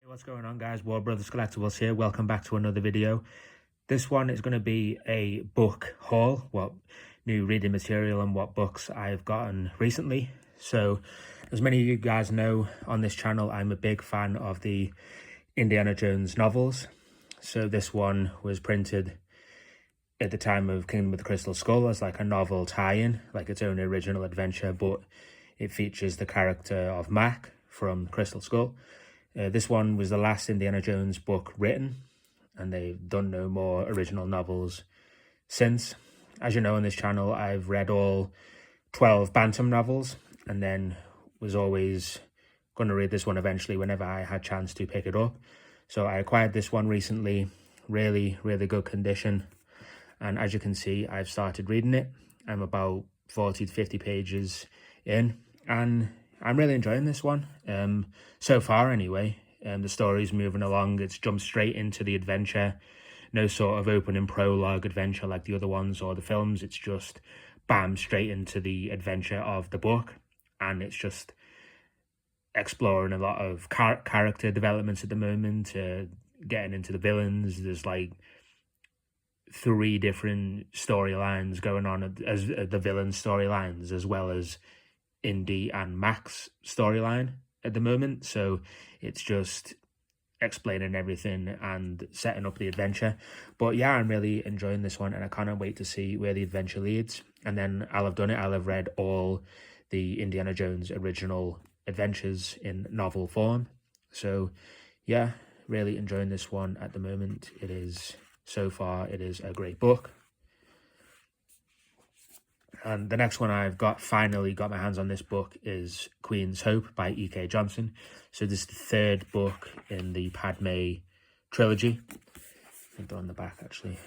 What's going on, guys? War Brothers Collectibles here. Welcome back to another video. This one is going to be a book haul, what new reading material and what books I've gotten recently. So as many of you guys know on this channel, I'm a big fan of the Indiana Jones novels. So this one was printed at the time of Kingdom of the Crystal Skull as like a novel tie-in, like its own original adventure, but it features the character of Mac from Crystal Skull. This one was the last Indiana Jones book written, and they've done no more original novels since. As you know, on this channel, I've read all 12 Bantam novels, and then was always going to read this one eventually whenever I had chance to pick it up. So I acquired this one recently, really good condition. And as you can see, I've started reading it. I'm about 40 to 50 pages in, and I'm really enjoying this one, so far anyway. The story's moving along. It's jumped straight into the adventure. No sort of opening prologue adventure like the other ones or the films. It's just bam, straight into the adventure of the book. And it's just exploring a lot of character developments at the moment, getting into the villains. There's like 3 different storylines going on as the villain storylines, as well as Indy and Mac's storyline at the moment. So it's just explaining everything and setting up the adventure. But yeah, I'm really enjoying this one, and I cannot wait to see where the adventure leads. And then I'll have done it. I'll have read all the Indiana Jones original adventures in novel form. So yeah, really enjoying this one at the moment. It is, so far, it is a great book. And the next one I've finally got my hands on this book is Queen's Hope by E.K. Johnston. So this is the 3rd book in the Padme trilogy. I think they're on the back, actually.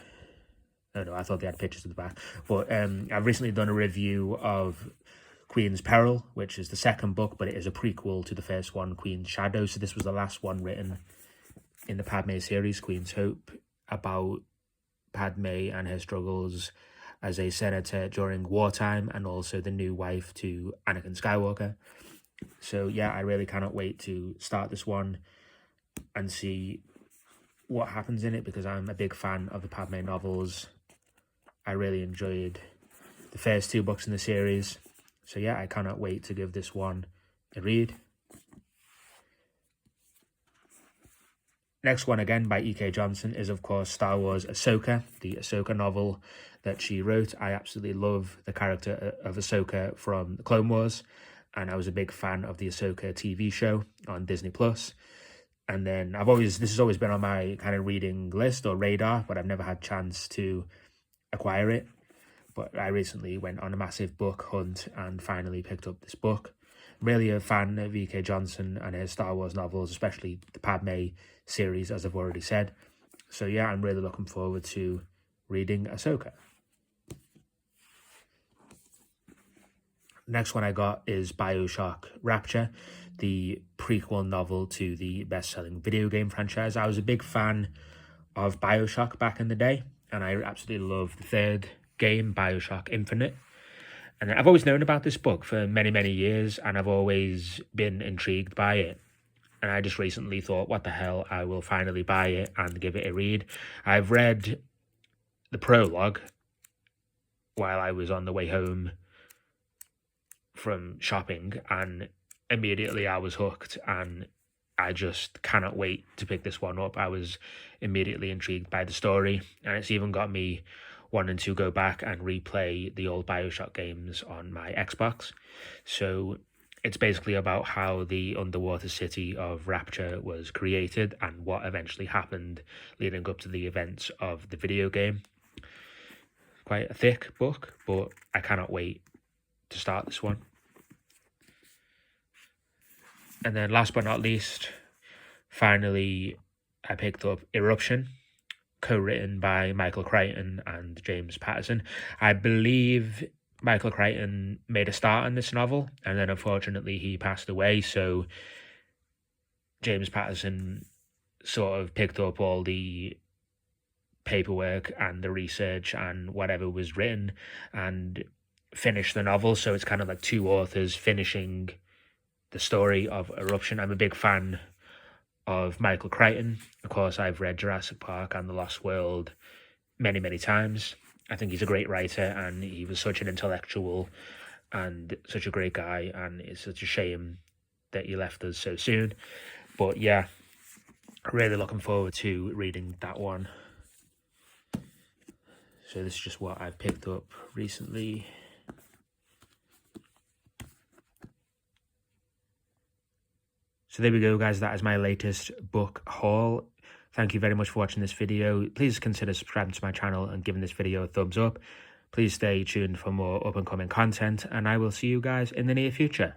Oh no, I thought they had pictures of the back. But I've recently done a review of Queen's Peril, which is the 2nd book, but it is a prequel to the first one, Queen's Shadow. So this was the last one written in the Padme series, Queen's Hope, about Padme and her struggles as a senator during wartime, and also the new wife to Anakin Skywalker. So yeah, I really cannot wait to start this one and see what happens in it, because I'm a big fan of the Padme novels. I really enjoyed the first 2 books in the series. So yeah, I cannot wait to give this one a read. Next one, again by E.K. Johnston, is of course Star Wars Ahsoka, the Ahsoka novel that she wrote. I absolutely love the character of Ahsoka from the Clone Wars, and I was a big fan of the Ahsoka TV show on Disney+. And then this has always been on my kind of reading list or radar, but I've never had chance to acquire it. But I recently went on a massive book hunt and finally picked up this book. I'm really a fan of E.K. Johnston and his Star Wars novels, especially the Padme series, as I've already said. So yeah, I'm really looking forward to reading Ahsoka. Next one I got is Bioshock Rapture, the prequel novel to the best-selling video game franchise. I was a big fan of Bioshock back in the day, and I absolutely love the 3rd game, Bioshock Infinite. And I've always known about this book for many years, and I've always been intrigued by it. And I just recently thought, what the hell, I will finally buy it and give it a read. I've read the prologue while I was on the way home from shopping, and immediately I was hooked, and I just cannot wait to pick this one up. I was immediately intrigued by the story, and it's even got me wanting to go back and replay the old Bioshock games on my Xbox. So it's basically about how the underwater city of Rapture was created and what eventually happened leading up to the events of the video game. Quite a thick book, but I cannot wait to start this one. And then last but not least, finally, I picked up Eruption, co-written by Michael Crichton and James Patterson. I believe Michael Crichton made a start on this novel, and then unfortunately he passed away, so James Patterson sort of picked up all the paperwork and the research and whatever was written and finished the novel. So it's kind of like 2 authors finishing the story of Eruption. I'm a big fan of Michael Crichton. Of course, I've read Jurassic Park and The Lost World many, many times. I think he's a great writer, and he was such an intellectual and such a great guy, and it's such a shame that he left us so soon. But yeah, really looking forward to reading that one. So this is just what I've picked up recently. So there we go, guys. That is my latest book haul. Thank you very much for watching this video. Please consider subscribing to my channel and giving this video a thumbs up. Please stay tuned for more up-and-coming content, and I will see you guys in the near future.